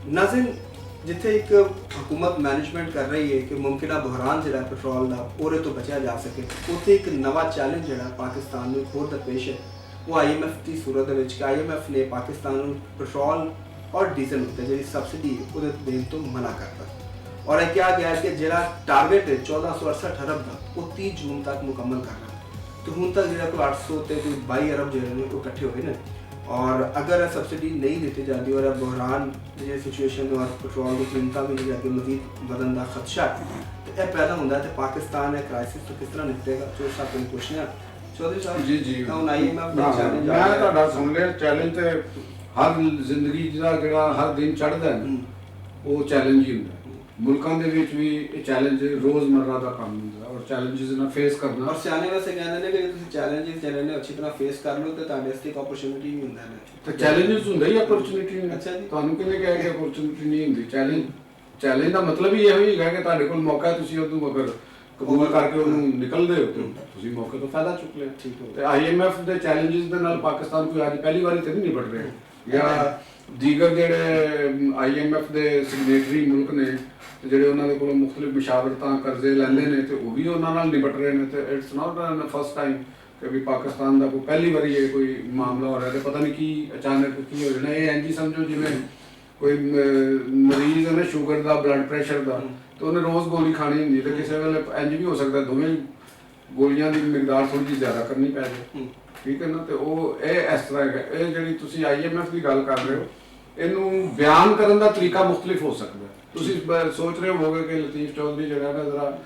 नाज़रीन, जिथे एक हुकूमत मैनेजमेंट कर रही है कि मुमकिन बहरान जो पेट्रोल का ओरे तो बचा जा सके, उत्थे एक नवा चैलेंज जो पाकिस्तान में होर दरपेश है वो IMF की सूरत कि IMF ने पाकिस्तान पेट्रोल और डीजल उत्ते जी सबसिडी वो देने तो मना करता और यह कहा गया कि जो टारगेट है 1468 अरब का वो 30 जून तक मुकम्मल करना। तो हूँ तक जो कोई 800 से कोई 22 अरब जो है वो इकट्ठे हुए हैं और अगर सब्सिडी नहीं दी जाती और बहरान जो सिचुएशन और पेट्रोल की कीमत में जाके मजीद बढ़ने का खदशा तो यह पैदा होता है तो पाकिस्तान है क्राइसिस तो किस तरह निपटेगा। चौधरी साहब को पूछने चौधरी साहब जी जी हम IMF ਦਾ ਚੈलेंज मैं ਤੁਹਾਡਾ ਸੁਣ ਲਿਆ ਚੈलेंज ਤੇ ਹਰ ਜ਼ਿੰਦਗੀ ਜਿਹੜਾ ਹਰ ਦਿਨ ਚੜ੍ਹਦਾ ਹੈ ਉਹ ਚੈलेंज ਹੀ ਹੁੰਦਾ ਮੁਲਕਾਂ ਦੇ ਵਿੱਚ ਵੀ ਇਹ ਚੈलेंज ਰੋਜ਼ਮर्रा ਦਾ ਕੰਮ ਹੁੰਦਾ ਔਰ ਚੈलेंजेस ਨਾਲ ਫੇਸ ਕਰਨਾ और सियाने वैसे कहते हैं कि ਜੇ ਤੁਸੀਂ ਚੈलेंजेस ਜਿਹੜੇ ਨੇ ਅੱਛੀ ਤਰ੍ਹਾਂ ਫੇਸ ਕਰ ਲਓ ਤੇ ਤੁਹਾਡੇ ਵਾਸਤੇ ਇੱਕ ਓਪਰਚੁਨਿਟੀ ਵੀ ਹੁੰਦਾ ਹੈ। ਤੇ ਚੈलेंजेस ਹੁੰਦਾ ਹੀ ਅਪਰਚੂਨਿਟੀ ਨਹੀਂ। ਅੱਛਾ ਜੀ। ਤੁਹਾਨੂੰ ਕਿਹਨੇ ਕਿਹਾ ਕਿ ਅਪਰਚੂਨਿਟੀ ਨਹੀਂ ਹੁੰਦੀ। ਚੈलेंज ਦਾ ਮਤਲਬ ਹੀ ਇਹੋ ਹੀ ਹੈ ਕਿ ਤੁਹਾਡੇ ਕੋਲ ਮੌਕਾ ਹੈ, ਤੁਸੀਂ ਉਹਨੂੰ ਅਗਰ ਕਬੂਲ ਕਰਕੇ ਉਹਨੂੰ ਨਿਕਲਦੇ ਹੋ ਤੇ ਤੁਸੀਂ ਮੌਕੇ ਤੋਂ ਫਾਇਦਾ ਚੁੱਕ ਲਿਆ। ਠੀਕ ਹੋ ਤੇ IMF ਦੇ ਚੈलेंजेस ਦੇ ਨਾਲ ਪਾਕਿਸਤਾਨ ਕੋਈ ਅੱਜ ਪਹਿਲੀ ਵਾਰੀ ਤੇ ਨਹੀਂ ਨਿਪਟ ਰਿਹਾ ਜਾਂ ਦੀਗਰ ਜਿਹੜੇ IMF ਦੇ ਸਿਗਨੇਟਰੀ ਮੁਲਕ ਨੇ ਜਿਹੜੇ ਉਹਨਾਂ ਦੇ ਕੋਲੋਂ ਮੁxtਲਿਫ ਮੁਸ਼ਾਵਰਤਾਂ ਕਰਜ਼ੇ ਲੈਂਦੇ ਨੇ ਤੇ ਉਹ ਵੀ ਉਹਨਾਂ ਨਾਲ ਨਿਪਟ ਰਹੇ ਨੇ। ਤੇ ਇਟਸ ਨਾਟ ਫਸਟ ਟਾਈਮ ਕਿ ਵੀ ਪਾਕਿਸਤਾਨ ਦਾ ਕੋਈ ਪਹਿਲੀ ਵਾਰੀ ਇਹ ਕੋਈ ਮਾਮਲਾ ਹੋ ਰਿਹਾ ਤੇ ਪਤਾ ਨਹੀਂ ਕੀ ਅਚਾਨਕ ਕੀ ਹੋ ਜਾਣਾ। ਇਹ ਇੰਝ ਹੀ ਸਮਝੋ ਜਿਵੇਂ ਕੋਈ ਮਰੀਜ਼ ਹੈ ਨਾ ਸ਼ੂਗਰ ਦਾ ਬਲੱਡ ਪ੍ਰੈਸ਼ਰ ਦਾ ਤੇ ਉਹਨੇ ਰੋਜ਼ ਗੋਲੀ ਖਾਣੀ ਹੁੰਦੀ ਤੇ ਕਿਸੇ ਵੇਲੇ ਇੰਝ ਵੀ ਹੋ ਸਕਦਾ ਦੋਵੇਂ ਗੋਲੀਆਂ ਦੀ ਮਿਕਦਾਰ ਥੋੜੀ ਜਿਹੀ ਜ਼ਿਆਦਾ ਕਰਨੀ ਪੈ ਜਾਏ। ਠੀਕ ਹੈ ਨਾ। ਤੇ ਉਹ ਇਹ ਇਸ ਤਰ੍ਹਾਂ ਹੈਗਾ। ਇਹ ਜਿਹੜੀ ਤੁਸੀਂ IMF ਦੀ ਗੱਲ ਕਰ ਰਹੇ ਹੋ ਇਹਨੂੰ ਬਿਆਨ ਕਰਨ ਦਾ ਤਰੀਕਾ ਮੁxtਲਿਫ ਹੋ ਸਕਦਾ। ਤੁਸੀਂ ਸੋਚ ਰਹੇ ਹੋਵੋਗੇ ਕਿ ਲਤੀਫ ਚੌਧਰੀ ਜਿਹੜਾ ਨਾ ਜ਼ਰਾ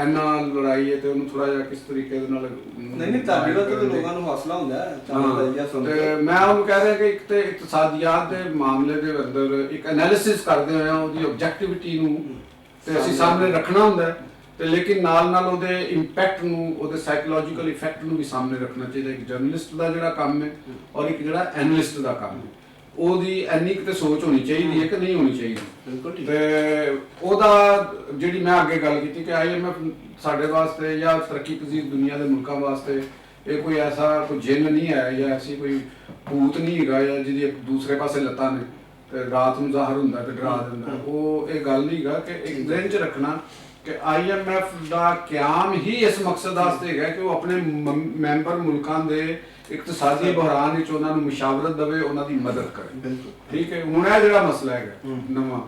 ਇੰਨਾ ਲੜਾਈ ਹੈ ਤੇ ਉਹਨੂੰ ਥੋੜਾ ਜਿਹਾ ਕਿਸ ਤਰੀਕੇ ਦੇ ਨਾਲ ਨਹੀਂ ਤੁਹਾਡੇ ਵੱਲ ਤਾਂ ਲੋਕਾਂ ਨੂੰ ਹੌਸਲਾ ਹੁੰਦਾ ਹੈ ਤੇ ਮੈਂ ਉਹਨੂੰ ਕਹਿ ਰਿਹਾ ਕਿ ਇੱਕ ਤੇ ਇਕਤਸਾਦੀਆਤ ਦੇ ਮਾਮਲੇ ਦੇ ਅੰਦਰ ਇੱਕ ਐਨਾਲਿਸਿਸ ਕਰਦੇ ਹੋਏ ਉਹਦੀ ਆਬਜੈਕਟਿਵਿਟੀ ਨੂੰ ਤੇ ਅਸੀਂ ਸਾਹਮਣੇ ਰੱਖਣਾ ਹੁੰਦਾ ਹੈ ਤੇ ਲੇਕਿਨ ਨਾਲ ਉਹਦੇ ਇੰਪੈਕਟ ਨੂੰ ਉਹਦੇ ਸਾਈਕੋਲੋਜੀਕਲ ਇਫੈਕਟ ਨੂੰ ਵੀ ਸਾਹਮਣੇ ਰੱਖਣਾ ਚਾਹੀਦਾ। ਇੱਕ ਜਰਨਲਿਸਟ ਦਾ ਜਿਹੜਾ ਕੰਮ ਹੈ ਔਰ ਇੱਕ ਜਿਹੜਾ ਐਨਾਲਿਸਟ ਦਾ ਕੰਮ ਹੈ ਉਹਦੀ ਇੰਨੀ ਕਿਤੇ ਸੋਚ ਹੋਣੀ ਚਾਹੀਦੀ ਹੈ ਕਿ ਨਹੀਂ ਹੋਣੀ ਚਾਹੀਦੀ। ਬਿਲਕੁਲ ਠੀਕ। ਤੇ ਉਹਦਾ ਜਿਹੜੀ ਮੈਂ ਅੱਗੇ ਗੱਲ ਕੀਤੀ ਕਿ IMF ਸਾਡੇ ਵਾਸਤੇ ਜਾਂ ਤਰੱਕੀ ਪਜ਼ੀਰ ਦੁਨੀਆ ਦੇ ਮੁਲਕਾਂ ਵਾਸਤੇ ਇਹ ਕੋਈ ਐਸਾ ਕੋਈ ਜਿੰਨ ਨਹੀਂ ਹੈ ਜਾਂ ਐਸੀ ਕੋਈ ਭੂਤ ਨਹੀਂ ਹੈਗਾ ਜਾਂ ਜਿਹਦੀ ਇੱਕ ਦੂਸਰੇ ਪਾਸੇ ਲੱਤਾਂ ਨੇ ਤੇ ਰਾਤ ਨੂੰ ਜ਼ਾਹਰ ਹੁੰਦਾ ਤੇ ਡਰਾ ਦਿੰਦਾ। ਉਹ ਇਹ ਗੱਲ ਨਹੀਂ ਹੈਗਾ ਕਿ ਇੱਕ ਦਿਨ 'ਚ ਰੱਖਣਾ ਕਿ IMF ਦਾ ਕਿਆਮ ਹੀ ਇਸ ਮਕਸਦ ਵਾਸਤੇ ਹੈਗਾ ਕਿ ਉਹ ਆਪਣੇ ਮੈਂਬਰ ਮੁਲਕਾਂ ਦੇ ਇਕਤਸਾਦੀ ਬਹਰਾਨ ਵਿੱਚ ਉਹਨਾਂ ਨੂੰ ਮੁਸ਼ਾਵਰਤ ਦੇਵੇ, ਉਹਨਾਂ ਦੀ ਮਦਦ ਕਰੇ। ਠੀਕ ਹੈ। ਹੁਣ ਇਹ ਜਿਹੜਾ ਮਸਲਾ ਹੈਗਾ ਨਵਾਂ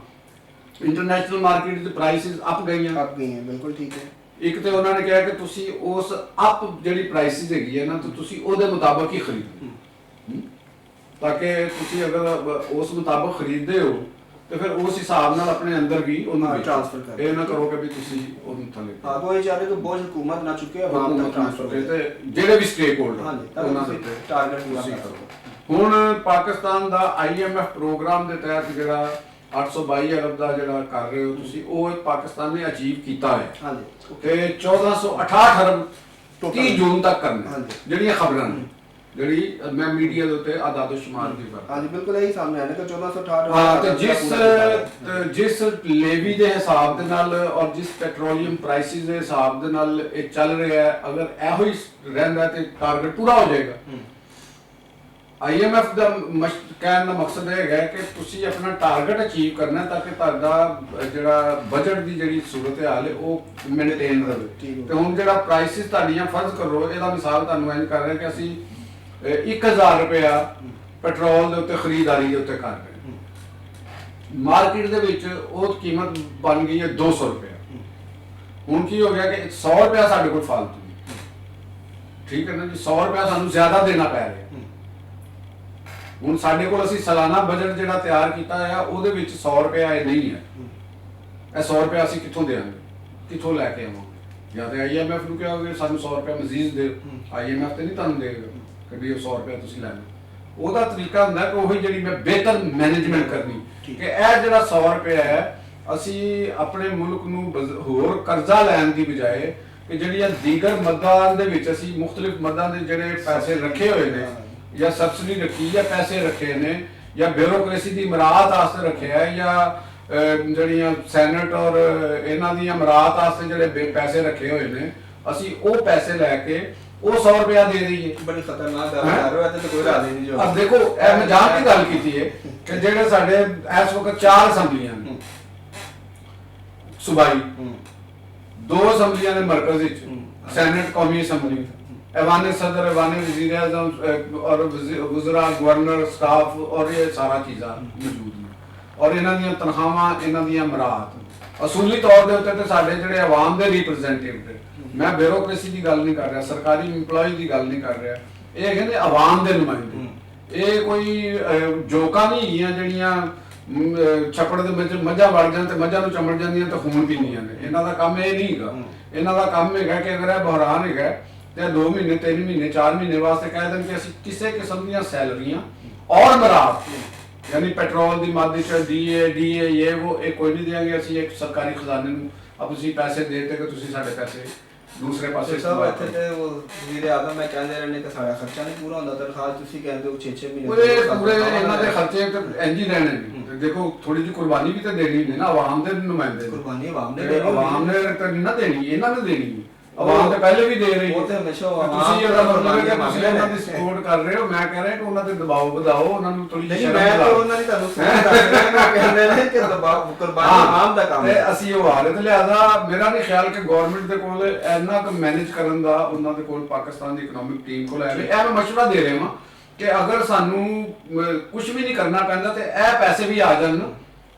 ਇੰਟਰਨੈਸ਼ਨਲ ਮਾਰਕੀਟ ਦੇ ਪ੍ਰਾਈਸਿਸ ਅਪ ਗਈਆਂ। ਬਿਲਕੁਲ ਠੀਕ ਹੈ। ਇੱਕ ਤੇ ਉਹਨਾਂ ਨੇ ਕਿਹਾ ਕਿ ਤੁਸੀਂ ਉਸ ਅਪ ਜਿਹੜੀ ਪ੍ਰਾਈਸਿਸ ਹੈਗੀ ਹੈ ਨਾ ਤਾਂ ਤੁਸੀਂ ਉਹਦੇ ਮੁਤਾਬਕ ਹੀ ਖਰੀਦੋ ਤਾਂ ਕਿ ਤੁਸੀਂ ਅਗਰ ਉਸ ਮੁਤਾਬਕ ਖਰੀਦਦੇ ਹੋ ਤੇ ਫਿਰ ਉਸ ਹਿਸਾਬ ਨਾਲ ਆਪਣੇ ਅੰਦਰ ਵੀ ਉਹਨੂੰ ट्रांसफर कर। ਇਹ ਨਾ ਕਰੋ ਕਿ ਵੀ ਤੁਸੀਂ ਉਹਨੂੰ ਥੱਲੇ हाँ वो ये चाह रहे कि बोझ हुकूमत ना चुके आवाम तक ट्रांसफर करे ਤੇ ਜਿਹੜੇ ਵੀ ਸਟੇਕ ਹੋਲਡਰ हाँ जी ਉਹਨਾਂ तब ਦੇ टारगेट पूरा ਤੁਸੀਂ करो। ਕਰੋ। ਹੁਣ ਪਾਕਿਸਤਾਨ ਦਾ IMF ਪ੍ਰੋਗਰਾਮ ਦੇ ਤਹਿਤ ਜਿਹੜਾ 822 ਅਰਬ ਦਾ ਜਿਹੜਾ ਕਰ ਰਹੇ ਹੋ ਤੁਸੀਂ ਉਹ ਪਾਕਿਸਤਾਨ ਨੇ ਅਚੀਵ ਕੀਤਾ ਹੈ। हाँ जी ਤੇ 1468 ਅਰਬ 30 ਜੂਨ ਤੱਕ ਕਰਨਾ ਹਾਂਜੀ। ਜਿਹੜੀਆਂ ਖਬਰਾਂ ਨੇ ਜਿਹੜੀ ਮੈਂ ਮੀਡੀਆ ਦੇ ਉੱਤੇ ਆਦਾਦੋ ਸ਼ੁਮਾਰ ਦੀ ਕਰ हाँ जी बिल्कुल यही सामने आने का 1468। ਹਾਂ ਤੇ ਜਿਸ ਲੇਵੀ ਦੇ ਹਿਸਾਬ ਦੇ ਨਾਲ ਔਰ ਜਿਸ ਪੈਟਰੋਲੀਅਮ ਪ੍ਰਾਈਸਿਸ ਦੇ ਹਿਸਾਬ ਦੇ ਨਾਲ ਇਹ ਚੱਲ ਰਿਹਾ ਹੈ ਅਗਰ ਇਹੋ ਹੀ ਰਹਿੰਦਾ ਤੇ ਟਾਰਗੇਟ ਪੂਰਾ ਹੋ ਜਾਏਗਾ। IMF ਦਾ ਕਹਿਣ ਦਾ ਮਕਸਦ ਇਹ ਹੈਗਾ ਕਿ ਤੁਸੀਂ ਆਪਣਾ ਟਾਰਗੇਟ ਅਚੀਵ ਕਰਨਾ ਤਾਂ ਕਿ ਤੁਹਾਡਾ ਜਿਹੜਾ ਬਜਟ ਦੀ ਜਿਹੜੀ ਸੂਰਤ ਹਾਲ ਹੈ ਉਹ ਮੇਨਟੇਨ ਰਹੇ। ਤੇ ਹੁਣ ਜਿਹੜਾ ਪ੍ਰਾਈਸਿਸ ਤੁਹਾਡੀਆਂ ਫਰਜ਼ ਕਰੋ ਇਹਦਾ ਮਿਸਾਲ ਤੁਹਾਨੂੰ ਇੰਜ ਕਰ ਰਿਹਾ ਕਿ ਅਸੀਂ 1000 ਰੁਪਇਆ ਪੈਟਰੋਲ ਦੇ ਉੱਤੇ ਖਰੀਦਦਾਰੀ ਦੇ ਉੱਤੇ ਕਰ ਰਹੇ ਮਾਰਕੀਟ ਦੇ ਵਿੱਚ ਉਹ ਕੀਮਤ ਬਣ ਗਈ ਹੈ 200 ਰੁਪਇਆ। ਹੁਣ ਕੀ ਹੋ ਗਿਆ ਕਿ 100 ਰੁਪਇਆ ਸਾਡੇ ਕੋਲ ਫਾਲਤੂ। ਠੀਕ ਹੈ ਨਾ ਜੀ। 100 ਰੁਪਇਆ ਸਾਨੂੰ ਜ਼ਿਆਦਾ ਦੇਣਾ ਪੈ ਰਿਹਾ। ਹੁਣ ਸਾਡੇ ਕੋਲ ਅਸੀਂ ਸਾਲਾਨਾ ਬਜਟ ਜਿਹੜਾ ਤਿਆਰ ਕੀਤਾ ਹੈ ਉਹਦੇ ਵਿੱਚ 100 ਰੁਪਇਆ ਇਹ ਨਹੀਂ ਹੈ। ਇਹ 100 ਰੁਪਇਆ ਅਸੀਂ ਕਿੱਥੋਂ ਦੇਵਾਂਗੇ, ਕਿੱਥੋਂ ਲੈ ਕੇ ਆਵਾਂਗੇ? ਜਾਂ ਤੇ IMF ਨੂੰ ਕਹਾਂਗੇ ਸਾਨੂੰ 100 ਰੁਪਇਆ ਮਜ਼ੀਦ ਦਿਓ। IMF ਤੇ ਨਹੀਂ ਤੁਹਾਨੂੰ ਦੇਗਾ ਕਿ ਵੀ 100 ਰੁਪਇਆ ਤੁਸੀਂ ਲੈਣਾ। ਉਹਦਾ ਤਰੀਕਾ ਹੁੰਦਾ ਕਿ ਉਹੀ ਜਿਹੜੀ ਮੈਂ ਬਿਹਤਰ ਮੈਨੇਜਮੈਂਟ ਕਰਨੀ ਕਿ ਇਹ ਜਿਹੜਾ 100 ਰੁਪਇਆ ਹੈ ਅਸੀਂ ਆਪਣੇ ਮੁਲਕ ਨੂੰ ਹੋਰ ਕਰਜ਼ਾ ਲੈਣ ਦੀ ਬਜਾਏ ਕਿ ਜਿਹੜੀਆਂ ਦੀਗਰ ਮਦਾਂ ਦੇ ਵਿੱਚ ਅਸੀਂ ਮੁxtਲਿਫ ਮਦਾਂ ਦੇ ਜਿਹੜੇ ਪੈਸੇ ਰੱਖੇ ਹੋਏ ਨੇ ਜਾਂ ਸਬਸਿਡੀ ਰੱਖੀ ਜਾਂ ਪੈਸੇ ਰੱਖੇ ਨੇ ਜਾਂ ਬਿਊਰੋਕ੍ਰੇਸੀ ਦੀ ਮਰਾਹਤ ਵਾਸਤੇ ਰੱਖਿਆ ਹੈ ਜਾਂ ਜਿਹੜੀਆਂ ਸੈਨੇਟ ਔਰ ਇਹਨਾਂ ਦੀਆਂ ਮਰਾਹਤ ਵਾਸਤੇ ਜਿਹੜੇ ਪੈਸੇ ਰੱਖੇ ਹੋਏ ਨੇ ਅਸੀਂ ਉਹ ਪੈਸੇ ਲੈ ਕੇ ਉਹ 100 ਰੁਪਇਆ ਦੇ ਰਹੀ ਹੈ। ਬੜੀ ਖਤਰਨਾਕ ਗੱਲ ਕਰ ਰਹੇ ਹੋ, ਤੇ ਕੋਈ ਰਾਜ਼ੀ ਨਹੀਂ ਜੋ। अब देखो ਇਹ ਮਜ਼ਾਕ ਦੀ ਗੱਲ ਕੀਤੀ ਹੈ ਕਿ ਜਿਹੜੇ ਸਾਡੇ ਇਸ ਵਕਤ 4 ਅਸੈਂਬਲੀਆਂ ਨੇ ਸੂਬਾਈ, 2 ਅਸੈਂਬਲੀਆਂ ਨੇ ਮਰਕਜ਼ ਵਿੱਚ, ਸੈਨੇਟ ਕੌਮੀ ਅਸੈਂਬਲੀ, ऐवान सदर, ऐवान वज़ीर आज़म और वज़रा, गवर्नर, स्टाफ और ये सारा चीज़ा मौजूद ने और इन्हां ਦੀਆਂ ਤਨਖਾਹਾਂ, इन्हां ਦੀਆਂ ਮਰਾਤ ਅਸੂਲੀ ਤੌਰ ਦੇ ਉੱਤੇ ਤੇ ਸਾਡੇ ਜਿਹੜੇ ਆਵਾਮ ਦੇ ਰਿਪਰੈਜ਼ੈਂਟੇਟਿਵ ਨੇ, ਮੈਂ ਬਿਊਰੋਕ੍ਰੇਸੀ ਦੀ ਗੱਲ ਨਹੀਂ ਕਰ ਰਿਹਾ, ਸਰਕਾਰੀ EMPLOYE ਦੀ ਗੱਲ ਨਹੀਂ ਕਰ ਰਿਹਾ, ਇਹ ਹੈਗੇ ਨੇ ਆਵਾਮ ਦੇ ਨੁਮਾਇੰਦੇ। ਇਹ ਕੋਈ ਜੋਕਾਂ ਨਹੀਂ ਹੈਗੀਆਂ ਜਿਹੜੀਆਂ ਛੱਪੜ ਦੇ ਵਿੱਚ ਮੱਝਾਂ ਵੜ ਜਾਣ ਤੇ ਮੱਝਾਂ ਨੂੰ ਚਮੜ ਜਾਂਦੀਆਂ ਤੇ ਖੂਨ ਪੀਂਦੀਆਂ ਨੇ। ਇਹਨਾਂ ਦਾ ਕੰਮ ਇਹ ਨਹੀਂ ਹੈਗਾ। ਇਹਨਾਂ ਦਾ ਕੰਮ ਹੈਗਾ ਕਿ ਅਗਰ ਇਹ ਬਹਿਰਾਨ ਹੈਗਾ ਤੇ 2 ਮਹੀਨੇ 3 ਮਹੀਨੇ 4 ਮਹੀਨੇ ਵਾਸਤੇ ਕਹਿ ਦੇਣ ਕਿ ਅਸੀਂ ਕਿਸੇ ਕਿਸਮ ਦੀਆਂ ਸੈਲਰੀਆਂ ਔਰ ਮਰਾਤ, ਯਾਨੀ ਪੈਟਰੋਲ ਦੀ ਮਾਦੀ ਚ ਡੀਏ ਇਹ ਉਹ ਇਹ ਕੋਈ ਨਹੀਂ ਦੇਾਂਗੇ। ਅਸੀਂ ਇੱਕ ਸਰਕਾਰੀ ਖਜ਼ਾਨੇ ਨੂੰ अब ਤੁਸੀਂ ਪੈਸੇ ਦੇ ਦਿੱਤੇ ਕਿ ਤੁਸੀਂ ਸਾਡੇ ਪੈਸੇ ਦੂਸਰੇ ਪਾਸੇ ਸਭ ਇੱਥੇ ਤੇ ਉਹ ਵਜ਼ੀਰ ਆਜ਼ਮ ਮੈਂ ਕਹਿੰਦੇ ਰਹਿੰਦੇ ਕਿ ਸਾਡਾ ਖਰਚਾ ਨਹੀਂ ਪੂਰਾ ਹੁੰਦਾ, ਤਨਖਾਹ ਤੁਸੀਂ ਕਹਿੰਦੇ ਹੋ 6 ਮਹੀਨੇ ਪੂਰੇ ਇਹਨਾਂ ਦੇ ਖਰਚੇ ਤੇ ਇੰਜ ਹੀ ਰਹਿਣੇ ਨੇ। ਦੇਖੋ ਥੋੜੀ ਜਿਹੀ ਕੁਰਬਾਨੀ ਵੀ ਤਾਂ ਦੇਣੀ ਹੈ ਨਾ, ਆਵਾਮ ਦੇ ਨੁਮਾਇੰਦੇ ਕੁਰਬਾਨੀ ਆਵਾਮ ਨੇ ਦੇਣੀ, ਆਵਾਮ ਨੇ ਤਾਂ ਨਹੀਂ ਨਾ ਦੇਣੀ, ਇਹਨਾਂ ਨੇ ਦੇਣੀ। ਆਵਾਮ ਤਾਂ ਪਹਿਲੇ ਵੀ ਦੇ ਰਹੀ ਹੈ। ਉਹ ਤੇ ਹਮੇਸ਼ਾ ਤੁਸੀਂ ਇਹਦਾ ਮਤਲਬ ਹੈ ਕਿ ਤੁਸੀਂ ਉਹਨਾਂ ਦੀ ਸਪੋਰਟ ਕਰ ਰਹੇ ਹੋ। ਮੈਂ ਕਹਿ ਰਿਹਾ ਕਿ ਉਹਨਾਂ ਤੇ ਦਬਾਅ ਵਧਾਓ, ਉਹਨਾਂ ਨੂੰ ਥੋੜੀ ਜਿਹੀ ਸ਼ਰਮ ਦਿਲਾਓ। ਮੈਂ ਉਹਨਾਂ ਦੀ ਤੁਹਾਨੂੰ ਸਪੋਰਟ ਕਰ ਰਿਹਾ, ਮੈਂ ਕਹਿੰਦੇ ਨੇ ਕਿ ਦਬਾਅ ਕੁਰਬਾਨੀ ਆਵਾਮ ਦਾ ਕੰਮ ਹੈ ਤੇ ਅਸੀਂ ਉਹ ਹਾਲਤ ਲਿਆਦਾ। ਮੇਰਾ ਨਹੀਂ ਖਿਆਲ ਕਿ ਗਵਰਨਮੈਂਟ ਦੇ ਕੋਲ ਇੰਨਾ ਕੁ ਮੈਨੇਜ ਕਰਨ ਦਾ ਉਹਨਾਂ ਦੇ ਕੋਲ ਪਾਕਿਸਤਾਨ ਦੀ ਇਕਨੋਮਿਕ ਟੀਮ ਕੋਲ ਹੈ। ਇਹ ਮੈਂ ਮਸ਼ਵਰਾ ਦੇ ਰਿਹਾ ਹਾਂ ਕਿ ਅਗਰ ਸਾਨੂੰ ਕੁਝ ਵੀ ਨਹੀਂ ਕਰਨਾ ਪੈਂਦਾ ਤੇ ਇਹ ਪੈਸੇ ਵੀ ਆ ਜਾਣ,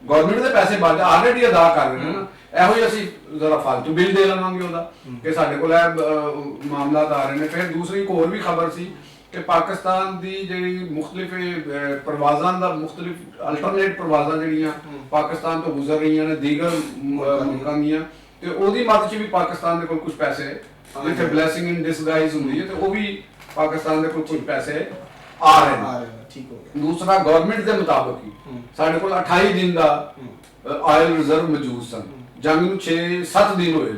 ਗਵਰਨਮੈਂਟ ਦੇ ਪੈਸੇ ਬਾਅਦ ਆਲਰੇਡੀ ਅਦਾ ਕਰ ਰਹੇ ਨੇ, ਇਹੋ ਹੀ ਅਸੀਂ ਜ਼ਰਾ ਫालतू ਬਿੱਲ ਦੇ ਲਵਾਂਗੇ ਉਹਦਾ ਕਿ ਸਾਡੇ ਕੋਲ ਇਹ ਮਾਮਲਾਤ ਆ ਰਹੇ ਨੇ। ਫਿਰ ਦੂਸਰੀ ਇੱਕ ਹੋਰ ਵੀ ਖਬਰ ਸੀ ਕਿ ਪਾਕਿਸਤਾਨ ਦੀ ਜਿਹੜੀ ਮੁxtਲਿਫ ਪ੍ਰਵਾਜ਼ਾਂ ਦਾ ਮੁxtਲਿਫ ਅਲਟਰਨੇਟ ਪ੍ਰਵਾਜ਼ਾਂ ਜਿਹੜੀਆਂ ਪਾਕਿਸਤਾਨ ਤੋਂ ਗੁਜ਼ਰ ਰਹੀਆਂ ਨੇ ਦੀਗਰ ਮੁਲਕਾਂ ਦੀਆਂ, ਤੇ ਉਹਦੀ ਮਦਦ 'ਚ ਵੀ ਪਾਕਿਸਤਾਨ ਦੇ ਕੋਲ ਕੁਝ ਪੈਸੇ, ਜਿੱਥੇ ਬਲੇਸਿੰਗ ਇਨ ਡਿਸਗਾਈਜ਼ ਹੁੰਦੀ ਹੈ, ਤੇ ਉਹ ਵੀ ਪਾਕਿਸਤਾਨ ਦੇ ਕੋਲ ਕੁਝ ਪੈਸੇ ਆ ਰਹੇ ਨੇ। ਠੀਕ ਹੋ ਗਿਆ। ਦੂਸਰਾ ਗਵਰਨਮੈਂਟ ਦੇ ਮੁਤਾਬਕ ਹੀ ਸਾਡੇ ਕੋਲ 28 ਦਿਨ ਦਾ ਆਇਲ ਰਿਜ਼ਰਵ ਮੌਜੂਦ ਸਨ। ਜੰਗ ਨੂੰ 6-7 ਦਿਨ ਹੋਏ,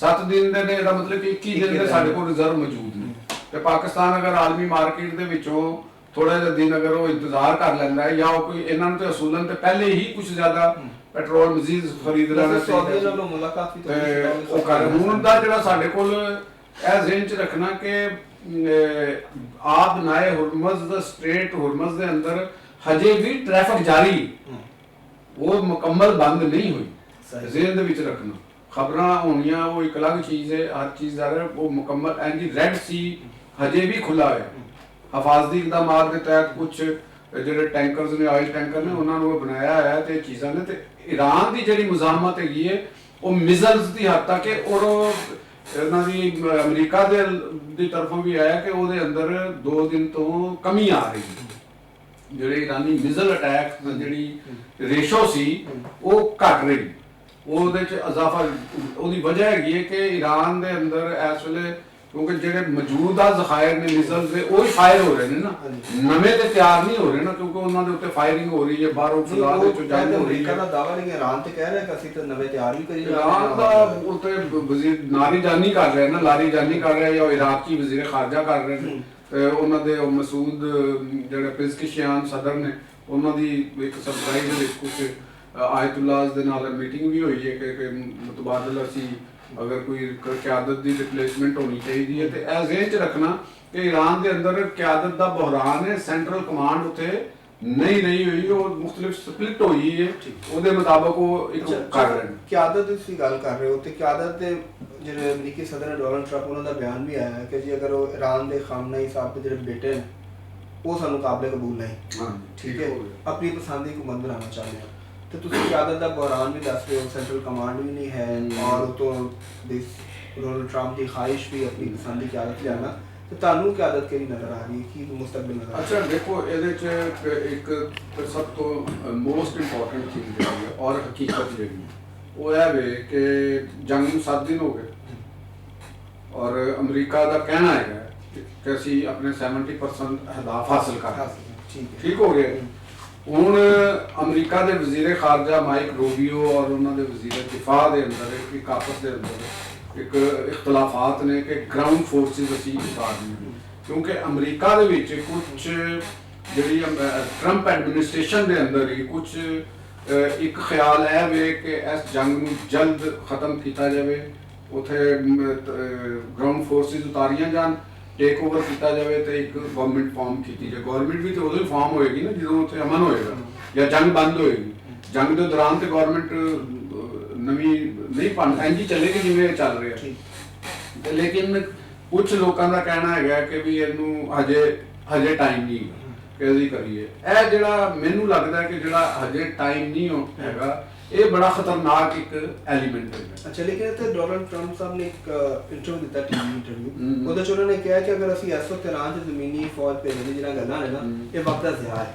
7 ਦਿਨ ਦੇ ਨੇ, ਇਹਦਾ ਮਤਲਬ ਕਿ 21 ਦਿਨ ਦੇ ਸਾਡੇ ਕੋਲ ਰਿਜ਼ਰਵ ਮੌਜੂਦ ਨੇ। ਤੇ ਪਾਕਿਸਤਾਨ ਅਗਰ ਆਲਮੀ ਮਾਰਕੀਟ ਦੇ ਵਿੱਚੋਂ ਥੋੜਾ ਜਿਹਾ ਦਿਨ ਅਗਰ ਉਹ ਇੰਤਜ਼ਾਰ ਕਰ ਲੈਂਦਾ ਹੈ, ਜਾਂ ਉਹ ਕੋਈ ਇਹਨਾਂ ਨੂੰ ਤੇ ਅਸੂਲਨ ਤੇ ਪਹਿਲੇ ਹੀ ਕੁਝ ਜ਼ਿਆਦਾ ਪੈਟਰੋਲ ਮਜ਼ੀਦ ਖਰੀਦ ਲੈਣਾ ਸੌਦੀ ਨਾਲ ਮੁਲਾਕਾਤ ਵੀ ਤੇ ਉਹ ਕਰ ਹੁਣ ਦਾ ਜਿਹੜਾ ਸਾਡੇ ਕੋਲ ਇਹ ਜ਼ਿਹਨ 'ਚ ਰੱਖਣਾ ਕਿ ਆਬ ਨਾਏ ਹੁਰਮਜ਼ ਦਾ ਸਟ੍ਰੇਟ ਹੁਰਮਜ਼ ਦੇ ਅੰਦਰ ਹਜੇ ਵੀ ਟ੍ਰੈਫਿਕ ਜਾਰੀ, ਉਹ ਮੁਕੰਮਲ ਬੰਦ ਨਹੀਂ ਹੋਈ। ਜ਼ਿਹਨ ਦੇ ਵਿੱਚ ਰੱਖਣਾ, ਖਬਰਾਂ ਹੋਣੀਆਂ ਉਹ ਇੱਕ ਅਲੱਗ ਚੀਜ਼ ਹੈ, ਹਰ ਚੀਜ਼ ਦਾ ਉਹ ਮੁਕੰਮਲ ਐਂਡੀ ਰੈਡ ਸੀ ਹਜੇ ਵੀ ਖੁੱਲਾ ਹੈ। ਹਫਾਜ਼ਤੀ ਇਕਦਾਮਾਤ ਦੇ ਤਹਿਤ ਕੁਝ ਜਿਹੜੇ ਟੈਂਕਰਸ ਨੇ, ਆਇਲ ਟੈਂਕਰ ਨੇ, ਉਹਨਾਂ ਨੂੰ ਬਣਾਇਆ ਹੈ ਤੇ ਚੀਜ਼ਾਂ ਨੇ। ਤੇ ਈਰਾਨ ਦੀ ਜਿਹੜੀ ਮੁਜ਼ਾਮਤ ਹੈਗੀ ਹੈ ਉਹ ਮਿਜ਼ਲਸ ਦੀ ਹੱਦ ਤੱਕ ਹੈ, ਔਰ ਇਹਨਾਂ ਦੀ ਅਮਰੀਕਾ ਦੀ ਤਰਫੋਂ ਵੀ ਆਇਆ ਕਿ ਉਹਦੇ ਅੰਦਰ 2 ਦਿਨ ਤੋਂ ਕਮੀ ਆ ਰਹੀ ਹੈ। ਜਿਹੜੇ ਈਰਾਨੀ ਮਿਜ਼ਲ ਅਟੈਕ ਜਿਹੜੀ ਰੇਸ਼ੋ ਸੀ ਉਹ ਘਟ ਰਹੀ, ਉਹਦੇ ਚ ਇਜ਼ਾਫਾ। ਉਹਦੀ ਵਜ੍ਹਾ ਹੈਗੀ ਹੈ ਕਿ ਈਰਾਨ ਦੇ ਅੰਦਰ ਇਸ ਵੇਲੇ ਕਿਉਂਕਿ ਜਿਹੜੇ ਮੌਜੂਦਾ ਜ਼ਖਾਇਰ ਨੇ ਮਿਜ਼ਲ ਦੇ ਉਹ ਹੀ ਫਾਇਰ ਹੋ ਰਹੇ ਨੇ ਨਾ, ਨਵੇਂ ਤੇ ਤਿਆਰ ਨਹੀਂ ਹੋ ਰਹੇ ਨਾ, ਕਿਉਂਕਿ ਉਹਨਾਂ ਦੇ ਉੱਤੇ ਫਾਇਰਿੰਗ ਹੋ ਰਹੀ ਹੈ, ਬਾਹਰੋਂ ਫਜ਼ਾ ਦੇ ਵਿੱਚੋਂ ਜੰਗ ਹੋ ਰਹੀ ਹੈ। ਦਾ ਦਾਵਾ ਨਹੀਂ, ਈਰਾਨ ਤੇ ਕਹਿ ਰਿਹਾ ਕਿ ਅਸੀਂ ਤਾਂ ਨਵੇਂ ਤਿਆਰ ਹੀ ਕਰੀ ਜਾ ਰਹੇ ਹਾਂ। ਈਰਾਨ ਦਾ ਉੱਤੇ ਵਜ਼ੀਰ ਨਾਰੀ ਜਾਨੀ ਕਰ ਰਿਹਾ ਨਾ, ਲਾਰੀ ਜਾਨੀ ਕਰ ਰਿਹਾ, ਜਾਂ ਇਰਾਕੀ ਵਜ਼ੀਰ ਖਾਰਜਾ ਕਰ ਰਹੇ ਨੇ। ਤੇ ਉਹਨਾਂ ਦੇ ਮਸੂਦ ਜਿਹੜੇ ਪਿਜ਼ਕਿਸ਼ਿਆਨ ਸਦਰ ਨੇ, ਉਹਨਾਂ ਦੀ ਇੱਕ ਸਰਪ੍ਰਾਈਜ਼ ਦੇ ਵਿੱਚ ਕੁਝ ਆਇਤੁੱਲਾਜ਼ ਦੇ ਨਾਲ ਮੀਟਿੰਗ ਵੀ ਹੋਈ ਹੈ ਕਿ ਮੁਤਬਾਦਲ ਅਸੀਂ ਅਗਰ ਕੋਈ ਕਿਆਦਤ ਦੀ ਰਿਪਲੇਸਮੈਂਟ ਹੋਣੀ ਚਾਹੀਦੀ ਹੈ। ਤੇ ਇਹ ਜ਼ਿਹਨ 'ਚ ਰੱਖਣਾ ਕਿ ਈਰਾਨ ਦੇ ਅੰਦਰ ਕਿਆਦਤ ਦਾ ਬੁਹਰਾਨ ਹੈ, ਸੈਂਟਰਲ ਕਮਾਂਡ ਉੱਥੇ ਨਹੀਂ ਰਹੀ ਹੋਈ, ਉਹ ਮੁxtਲਿਫ ਸਪਲਿਟ ਹੋਈ ਹੈ, ਉਹਦੇ ਮੁਤਾਬਕ ਉਹ ਇੱਕ ਕਰ ਰਹੇ ਨੇ। ਕਿਆਦਤ ਦੀ ਤੁਸੀਂ ਗੱਲ ਕਰ ਰਹੇ ਹੋ ਤੇ ਕਿਆਦਤ ਦੇ ਜਿਹੜੇ ਅਮਰੀਕੀ ਸਦਰ ਨੇ ਡੋਨਲਡ ਟਰੰਪ, ਉਹਨਾਂ ਦਾ ਬਿਆਨ ਵੀ ਆਇਆ ਹੈ ਕਿ ਜੀ ਅਗਰ ਉਹ ਈਰਾਨ ਦੇ ਖਾਮਨਈ ਸਾਹਿਬ ਦੇ ਜਿਹੜੇ ਬੇਟੇ ਨੇ ਉਹ ਸਾਨੂੰ ਕਾਬਲੇ ਕਬੂਲ ਨਹੀਂ, ਠੀਕ ਹੈ, ਆਪਣੀ ਪਸੰਦ ਦੀ ਹੁਕੂਮਤ ਬਣਾਉਣਾ ਚਾਹੁੰਦੇ ਹੋ, ਤੇ ਤੁਸੀਂ ਕਿਆਦਤ ਦਾ ਬੁਹਰਾਨ ਵੀ ਦੱਸ ਰਹੇ ਹੋ, ਸੈਂਟਰਲ ਕਮਾਂਡ ਵੀ ਨਹੀਂ ਹੈ, ਔਰ ਉਤੋਂ ਡੋਨਲਡ ਟਰੰਪ ਦੀ ਖਾਹਿਸ਼ ਵੀ ਆਪਣੀ ਪਸੰਦ ਦੀ ਕਿਆਦਤ ਲਿਆਉਣਾ, ਤੇ ਤੁਹਾਨੂੰ ਕਿਆਦਤ ਕਿਹੜੀ ਨਜ਼ਰ ਆ ਰਹੀ ਹੈ, ਕੀ ਮੁਸਤਕਬਲ ਨਜ਼ਰ ਆ ਰਿਹਾ? ਅੱਛਾ ਦੇਖੋ, ਇਹਦੇ 'ਚ ਇੱਕ ਸਭ ਤੋਂ ਮੋਸਟ ਇੰਪੋਰਟੈਂਟ ਚੀਜ਼ ਜਿਹੜੀ ਹੈ ਔਰ ਹਕੀਕਤ ਜਿਹੜੀ ਉਹ ਇਹ ਵੇ ਕਿ ਜੰਗ ਨੂੰ 7 ਦਿਨ ਹੋ ਗਏ, ਔਰ ਅਮਰੀਕਾ ਦਾ ਕਹਿਣਾ ਹੈਗਾ ਕਿ ਅਸੀਂ ਆਪਣੇ 70% ਅਹਦਾਫ ਹਾਸਲ ਕਰ ਲਏ, ਠੀਕ ਹੋ ਗਏ। ਹੁਣ ਅਮਰੀਕਾ ਦੇ ਵਜ਼ੀਰ ਖਾਰਜਾ ਮਾਈਕ ਰੂਬੀਓ ਔਰ ਉਹਨਾਂ ਦੇ ਵਜ਼ੀਰ ਦਿਫਾ ਦੇ ਅੰਦਰ ਇੱਕ ਆਪਸ ਦੇ ਅੰਦਰ ਇੱਕ ਇਖਤਲਾਫਾਤ ਨੇ ਕਿ ਗਰਾਊਂਡ ਫੋਰਸਿਸ ਅਸੀਂ ਉਤਾਰਨੀਆਂ, ਕਿਉਂਕਿ ਅਮਰੀਕਾ ਦੇ ਵਿੱਚ ਕੁਝ ਜਿਹੜੀ ਟਰੰਪ ਐਡਮਿਨਿਸਟ੍ਰੇਸ਼ਨ ਦੇ ਅੰਦਰ ਹੀ ਕੁਝ ਇੱਕ ਖਿਆਲ ਹੈ ਵੇ ਕਿ ਇਸ ਜੰਗ ਨੂੰ ਜਲਦ ਖਤਮ ਕੀਤਾ ਜਾਵੇ, ਉੱਥੇ ਗਰਾਊਂਡ ਫੋਰਸਿਸ ਉਤਾਰੀਆਂ ਜਾਣ ਟੇਕ ਓਵਰ ਕੀਤਾ ਜਾਵੇ ਤੇ ਇੱਕ ਗਵਰਨਮੈਂਟ ਫਾਰਮ ਕੀਤੀ ਜਾਵੇ। ਗਵਰਨਮੈਂਟ ਵੀ ਤੇ ਉਦੋਂ ਹੀ ਫਾਰਮ ਹੋਏਗੀ ਨਾ ਜਦੋਂ ਉੱਥੇ ਅਮਨ ਹੋਏਗਾ ਜਾਂ ਜੰਗ ਬੰਦ ਹੋਏਗੀ। ਜੰਗ ਦੇ ਦੌਰਾਨ ਤੇ ਗਵਰਨਮੈਂਟ ਨਵੀਂ ਨਹੀਂ ਇੰਝ ਹੀ ਚੱਲੇਗੀ ਜਿਵੇਂ ਇਹ ਚੱਲ ਰਿਹਾ। ਤੇ ਲੇਕਿਨ ਕੁਝ ਲੋਕਾਂ ਦਾ ਕਹਿਣਾ ਹੈਗਾ ਕਿ ਵੀ ਇਹਨੂੰ ਹਜੇ ਟਾਈਮ ਨਹੀਂ ਕਿ ਅਸੀਂ ਕਰੀਏ। ਇਹ ਜਿਹੜਾ ਮੈਨੂੰ ਲੱਗਦਾ ਕਿ ਜਿਹੜਾ ਹਜੇ ਟਾਈਮ ਨਹੀਂ ਹੈਗਾ ਇਹ ਬੜਾ ਖਤਰਨਾਕ ਇੱਕ ਐਲੀਮੈਂਟ ਹੈ। ਅੱਛਾ, ਲੇਕਿਨ ਇੱਥੇ ਡੋਨਲਡ ਟਰੰਪ ਸਾਹਿਬ ਨੇ ਇੱਕ ਇੰਟਰਵਿਊ ਦਿੱਤਾ, ਟੀਵੀ ਇੰਟਰਵਿਊ, ਉਹਦੇ ਚ ਉਹਨਾਂ ਨੇ ਕਿਹਾ ਕਿ ਅਗਰ ਅਸੀਂ ਇਸ ਵਕਤ ਇਰਾਨ 'ਚ ਜ਼ਮੀਨੀ ਫੌਜ ਭੇਜਣ ਦੀ ਜਿਹੜਾ ਗੱਲਾਂ ਨੇ ਨਾ ਇਹ ਵਕਤ ਦਾ ਜ਼ਾਇਆ ਹੈ।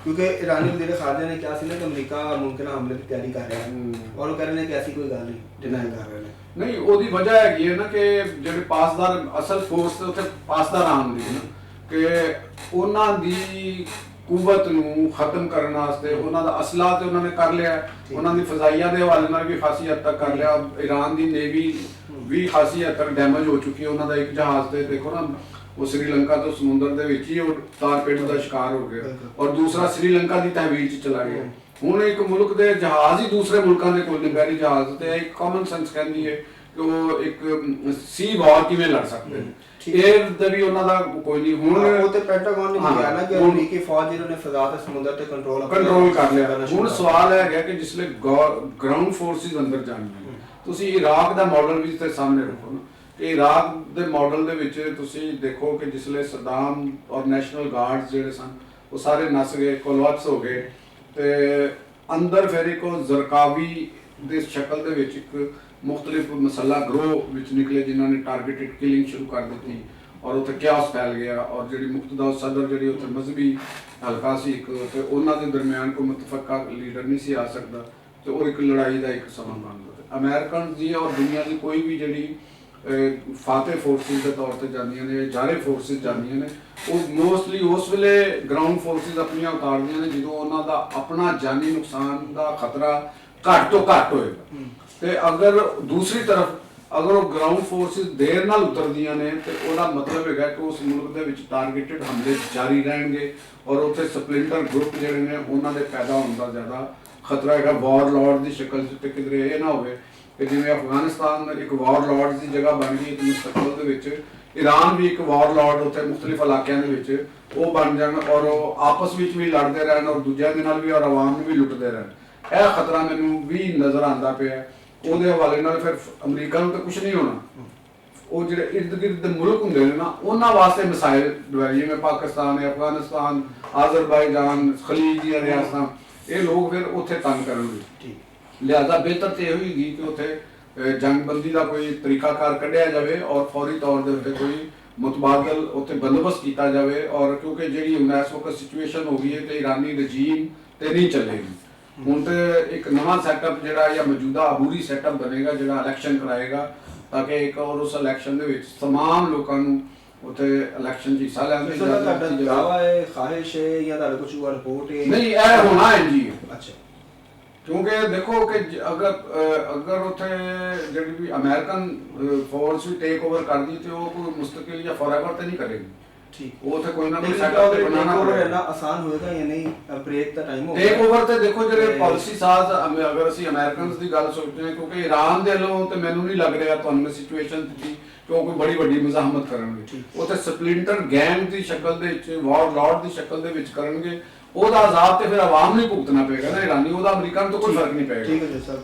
ਕਿਉਂਕਿ ਇਰਾਨੀ ਵਜ਼ੀਰ ਖਾਰਜਾ ਨੇ ਕਿਹਾ ਸੀ ਨਾ ਕਿ ਅਮਰੀਕਾ ਮੁਮਕਿਨ ਹਮਲੇ ਦੀ ਤਿਆਰੀ ਕਰ ਰਿਹਾ ਹੈ ਔਰ ਉਹ ਕਹਿ ਰਹੇ ਨੇ ਕਿ ਐਸੀ ਕੋਈ ਗੱਲ ਨਹੀਂ, ਡਿਨਾਈ ਕਰ ਰਹੇ ਨੇ। ਨਹੀਂ, ਉਹਦੀ ਵਜ੍ਹਾ ਹੈਗੀ ਹੈ ਨਾ ਕਿ ਜਿਹੜੇ ਪਾਸਦਾਰ ਅਸਲ ਫੋਰਸ ਤੇ ਉੱਥੇ ਪਾਸਦਾਰ ਆਉਂਦੀ ਹੈ ਨਾ ਕਿ ਉਹਨਾਂ ਦੀ ਕੁਵਤ ਨੂੰ ਖਤਮ ਕਰਨ ਵਾਸਤੇ ਉਹਨਾਂ ਦਾ ਅਸਲਾ ਤੇ ਉਹਨਾਂ ਨੇ ਕਰ ਲਿਆ, ਉਹਨਾਂ ਦੀ ਫਜ਼ਾਈਆ ਦੇ ਹਵਾਲੇ ਨਾਲ ਵੀ ਖਾਸੀ ਹੱਦ ਤੱਕ ਕਰ ਲਿਆ। ਈਰਾਨ ਦੀ ਨੇਵੀ ਵੀ ਖਾਸੀ ਹੱਦ ਤੱਕ ਡੈਮੇਜ ਹੋ ਚੁੱਕੀ ਹੈ। ਉਹਨਾਂ ਦਾ ਇੱਕ ਜਹਾਜ਼ ਤੇ ਦੇਖੋ ਨਾ ਉਹ ਸ੍ਰੀਲੰਕਾ ਤੋਂ ਸਮੁੰਦਰ ਦੇ ਵਿੱਚ ਹੀ ਉਹ ਤਾਰਪੀੜੋ ਦਾ ਸ਼ਿਕਾਰ ਹੋ ਗਿਆ ਔਰ ਦੂਸਰਾ ਸ੍ਰੀਲੰਕਾ ਦੀ ਤਹਿਵੀਲ 'ਚ ਚਲਾ ਗਿਆ। ਹੁਣ ਇੱਕ ਮੁਲਕ ਦੇ ਜਹਾਜ਼ ਹੀ ਦੂਸਰੇ ਮੁਲਕਾਂ ਦੇ ਕੋਲ ਨੇ, ਬਹਿਰੀ ਜਹਾਜ਼, ਤੇ ਇੱਕ ਕਾਮਨ ਸੈਂਸ ਕਹਿੰਦੀ ਹੈ ਕਿ ਉਹ ਇੱਕ ਸੀ ਵਾਰ ਕਿਵੇਂ ਲੜ ਸਕਦੇ ਨੇ। ਇਹ ਦਾ ਵੀ ਉਹਨਾਂ ਦਾ ਕੋਈ ਨਹੀਂ। ਹੁਣ ਉਹ ਤੇ ਪੈਂਟਾਗਨ ਨੇ ਕਿਹਾ ਨਾ ਕਿ ਅਮਰੀਕੀ ਫੌਜ ਜਿਹਨਾਂ ਨੇ ਫਜ਼ਾ ਤੇ ਸਮੁੰਦਰ ਤੇ ਕੰਟਰੋਲ ਕਰ ਲਿਆ। ਹੁਣ ਸਵਾਲ ਹੈਗਾ ਕਿ ਜਿਸਲੇ ਗਰਾਊਂਡ ਫੋਰਸਿਸ ਅੰਦਰ ਜਾਣਗੀਆਂ, ਤੁਸੀਂ ਇਰਾਕ ਦਾ ਮਾਡਲ ਵੀ ਤੇ ਸਾਹਮਣੇ ਰੱਖੋ ਨਾ ਕਿ ਇਰਾਕ ਦੇ ਮਾਡਲ ਦੇ ਵਿੱਚ ਤੁਸੀਂ ਦੇਖੋ ਕਿ ਜਿਸਲੇ ਸਦਾਮ ਔਰ ਨੈਸ਼ਨਲ ਗਾਰਡਸ ਜਿਹੜੇ ਸਨ ਉਹ ਸਾਰੇ ਨਸ ਗਏ, ਕੋਲੈਪਸ ਹੋ ਗਏ ਤੇ ਅੰਦਰ ਫਿਰ ਇੱਕ ਜ਼ਰਕਾਵੀ ਦੇ ਸ਼ਕਲ ਦੇ ਵਿੱਚ ਇੱਕ ਮੁxtਲਿਫ ਮਸਲਾ ਗਰੋਹ ਵਿੱਚ ਨਿਕਲੇ ਜਿਨ੍ਹਾਂ ਨੇ ਟਾਰਗੇਟਡ ਕਿਲਿੰਗ ਸ਼ੁਰੂ ਕਰ ਦਿੱਤੀ ਔਰ ਉੱਥੇ ਕਿਆਸ ਫੈਲ ਗਿਆ ਔਰ ਜਿਹੜੀ ਮੁਕਤਦਾ ਸਦਰ ਜਿਹੜੀ ਉੱਥੇ ਮਜ਼ਹਬੀ ਹਲਕਾ ਸੀ ਇੱਕ ਤੇ ਉਹਨਾਂ ਦੇ ਦਰਮਿਆਨ ਕੋਈ ਮੁਤਫੱਕਾ ਲੀਡਰ ਨਹੀਂ ਸੀ ਆ ਸਕਦਾ ਤੇ ਉਹ ਇੱਕ ਲੜਾਈ ਦਾ ਇੱਕ ਸਮਾਂ ਬਣ ਗਿਆ। ਅਮਰੀਕਨ ਦੀ ਔਰ ਦੁਨੀਆ ਦੀ ਕੋਈ ਵੀ ਜਿਹੜੀ ਫਾਤਿਹ ਫੋਰਸਿਸ ਦੇ ਤੌਰ ਤੇ ਜਾਂਦੀਆਂ ਨੇ, ਜਾਰੇ ਫੋਰਸਿਸ ਜਾਂਦੀਆਂ ਨੇ, ਉਹ ਮੋਸਟਲੀ ਉਸ ਵੇਲੇ ਗਰਾਊਂਡ ਫੋਰਸਿਸ ਆਪਣੀਆਂ ਉਤਾਰਦੀਆਂ ਨੇ ਜਦੋਂ ਉਹਨਾਂ ਦਾ ਆਪਣਾ ਜਾਨੀ ਨੁਕਸਾਨ ਦਾ ਖਤਰਾ ਘੱਟ ਤੋਂ ਘੱਟ ਹੋਏਗਾ। ਤੇ ਅਗਰ ਦੂਸਰੀ ਤਰਫ ਅਗਰ ਉਹ ਗਰਾਊਂਡ ਫੋਰਸਿਸ ਦੇਰ ਨਾਲ ਉਤਰਦੀਆਂ ਨੇ ਤੇ ਉਹਦਾ ਮਤਲਬ ਹੈਗਾ ਕਿ ਉਸ ਮੁਲਕ ਦੇ ਵਿੱਚ ਟਾਰਗੇਟਡ ਹਮਲੇ ਜਾਰੀ ਰਹਿਣਗੇ ਔਰ ਉੱਥੇ ਸਪਲਿੰਟਰ ਗਰੁੱਪ ਜਿਹੜੇ ਨੇ ਉਹਨਾਂ ਦੇ ਪੈਦਾ ਹੋਣ ਦਾ ਜ਼ਿਆਦਾ ਖਤਰਾ ਹੈਗਾ। ਵਾਰਲੌਰਡ ਦੀ ਸ਼ਕਲ 'ਚ ਤੇ ਕਿਧਰੇ ਇਹ ਨਾ ਹੋਵੇ ਕਿ ਜਿਵੇਂ ਅਫਗਾਨਿਸਤਾਨ ਇੱਕ ਵਾਰਲੌਰਡ ਦੀ ਜਗ੍ਹਾ ਬਣ ਗਈ ਤੇ ਮੁਸਤਕਬਲ ਦੇ ਵਿੱਚ ਈਰਾਨ ਵੀ ਇੱਕ ਵਾਰਲੌਰਡ ਉੱਥੇ ਮੁxtਲਿਫ ਇਲਾਕਿਆਂ ਦੇ ਵਿੱਚ ਉਹ ਬਣ ਜਾਣ ਔਰ ਉਹ ਆਪਸ ਵਿੱਚ ਵੀ ਲੜਦੇ ਰਹਿਣ ਔਰ ਦੂਜਿਆਂ ਦੇ ਨਾਲ ਵੀ ਔਰ ਆਵਾਮ ਨੂੰ ਵੀ ਲੁੱਟਦੇ ਰਹਿਣ। ਇਹ ਖਤਰਾ ਮੈਨੂੰ ਵੀ ਨਜ਼ਰ ਆਉਂਦਾ ਪਿਆ। ਉਹਦੇ ਹਵਾਲੇ ਨਾਲ ਫਿਰ ਅਮਰੀਕਾ ਨੂੰ ਤਾਂ ਕੁਝ ਨਹੀਂ ਹੋਣਾ। ਉਹ ਜਿਹੜੇ ਇਰਦ ਗਿਰਦ ਦੇ ਮੁਲਕ ਹੁੰਦੇ ਨੇ ਨਾ ਉਹਨਾਂ ਵਾਸਤੇ ਮਿਸਾਈਲ ਡਿਵਾਈਸ ਜਿਵੇਂ ਪਾਕਿਸਤਾਨ ਹੈ, ਅਫਗਾਨਿਸਤਾਨ, ਆਜ਼ਰਬਾਈਜਾਨ, ਖਲੀਜ ਦੀਆਂ ਰਿਆਸਤਾਂ, ਇਹ ਲੋਕ ਫਿਰ ਉੱਥੇ ਤੰਗ ਕਰਨਗੇ। ਲਿਹਾਜ਼ਾ ਬਿਹਤਰ ਤੇ ਇਹ ਹੋਏਗੀ ਕਿ ਉੱਥੇ ਜੰਗਬੰਦੀ ਦਾ ਕੋਈ ਤਰੀਕਾਕਾਰ ਕੱਢਿਆ ਜਾਵੇ ਔਰ ਫੌਰੀ ਤੌਰ ਦੇ ਉੱਤੇ ਕੋਈ ਮੁਤਬਾਦਲ ਉੱਥੇ ਬੰਦੋਬਸਤ ਕੀਤਾ ਜਾਵੇ ਔਰ ਕਿਉਂਕਿ ਜਿਹੜੀ ਹੁਣ ਇਸ ਵਕਤ ਸਿਚੁਏਸ਼ਨ ਹੋ ਗਈ ਹੈ ਤੇ ਇਰਾਨੀ ਰਜੀਮ ਤੇ ਨਹੀਂ ਚੱਲੇਗੀ। ਹੁਣ ਤੇ ਇੱਕ ਨਵਾਂ ਸੈਟਅਪ ਜਿਹੜਾ ਜਾਂ ਮੌਜੂਦਾ ਅਬੂਰੀ ਸੈਟਅਪ ਬਣੇਗਾ ਜਿਹੜਾ ਇਲੈਕਸ਼ਨ ਕਰਾਏਗਾ ਤਾਂ ਕਿ ਇੱਕ ਔਰ ਉਸ ਇਲੈਕਸ਼ਨ ਦੇ ਵਿੱਚ तमाम ਲੋਕਾਂ ਨੂੰ ਉੱਥੇ ਇਲੈਕਸ਼ਨ 'ਚ ਹਿੱਸਾ ਲੈਣ ਦੀ ਇਜਾਜ਼ਤ ਦਿੱਤੀ ਜਾਵੇ। ਖਾਹਿਸ਼ ਹੈ ਜਾਂ ਤੁਹਾਡੇ ਕੋਲ ਕੋਈ ਰਿਪੋਰਟ ਹੈ? ਨਹੀਂ, ਇਹ ਹੋਣਾ ਹੈ ਜੀ। ਅੱਛਾ, ਕਿਉਂਕਿ ਦੇਖੋ ਕਿ ਅਗਰ ਉੱਥੇ ਜਿਹੜੀ ਵੀ ਅਮਰੀਕਨ ਫੋਰਸ ਵੀ ਟੇਕ ਓਵਰ ਕਰਦੀ ਤੇ ਉਹ ਕੋਈ ਮੁਸਤਕਿਲ ਜਾਂ ਫੋਰਐਵਰ ਤੇ ਨਹੀਂ ਕਰੇਗੀ। ਠੀਕ, ਉਹ ਤੇ ਕੋਈ ਨਾ ਕੋਈ ਸੈਟਅਪ ਤੇ ਬਣਾਉਣਾ ਪੜੇਗਾ। ਇੰਨਾ ਆਸਾਨ ਹੋਏਗਾ ਜਾਂ ਨਹੀਂ? ਬ੍ਰੇਕ ਦਾ ਟਾਈਮ ਹੋ ਗਿਆ। ਟੇਕ ਓਵਰ ਤੇ ਦੇਖੋ ਜਿਹੜੇ ਪਾਲਿਸੀ ਸਾਜ਼ ਅਗਰ ਅਸੀਂ ਅਮਰੀਕਨਸ ਦੀ ਗੱਲ ਸੋਚਦੇ ਹਾਂ ਕਿਉਂਕਿ ਈਰਾਨ ਦੇ ਵੱਲੋਂ ਤੇ ਮੈਨੂੰ ਨਹੀਂ ਲੱਗ ਰਿਹਾ ਤੁਹਾਨੂੰ ਸਿਚੁਏਸ਼ਨ ਦੀ ਕਿ ਉਹ ਕੋਈ ਬੜੀ ਵੱਡੀ ਮਜ਼ਾਹਮਤ ਕਰਨਗੇ। ਉੱਥੇ ਸਪਲਿੰਟਰ ਗੈਂਗ ਦੀ ਸ਼ਕਲ ਦੇ ਵਿੱਚ, ਵਾਰਲੌਰਡ ਦੀ ਸ਼ਕਲ ਦੇ ਵਿੱਚ ਕਰਨਗੇ। ਉਹਦਾ ਅਜ਼ਾਬ ਤੇ ਫਿਰ ਆਵਾਮ ਨੂੰ ਭੁਗਤਣਾ ਪਏਗਾ ਨਾ ਈਰਾਨੀ, ਉਹਦਾ ਅਮਰੀਕਾ ਨੂੰ ਤਾਂ ਕੋਈ ਫਰਕ ਨਹੀਂ ਪਏਗਾ। ਠੀਕ ਹੈ ਜੀ ਸਰ।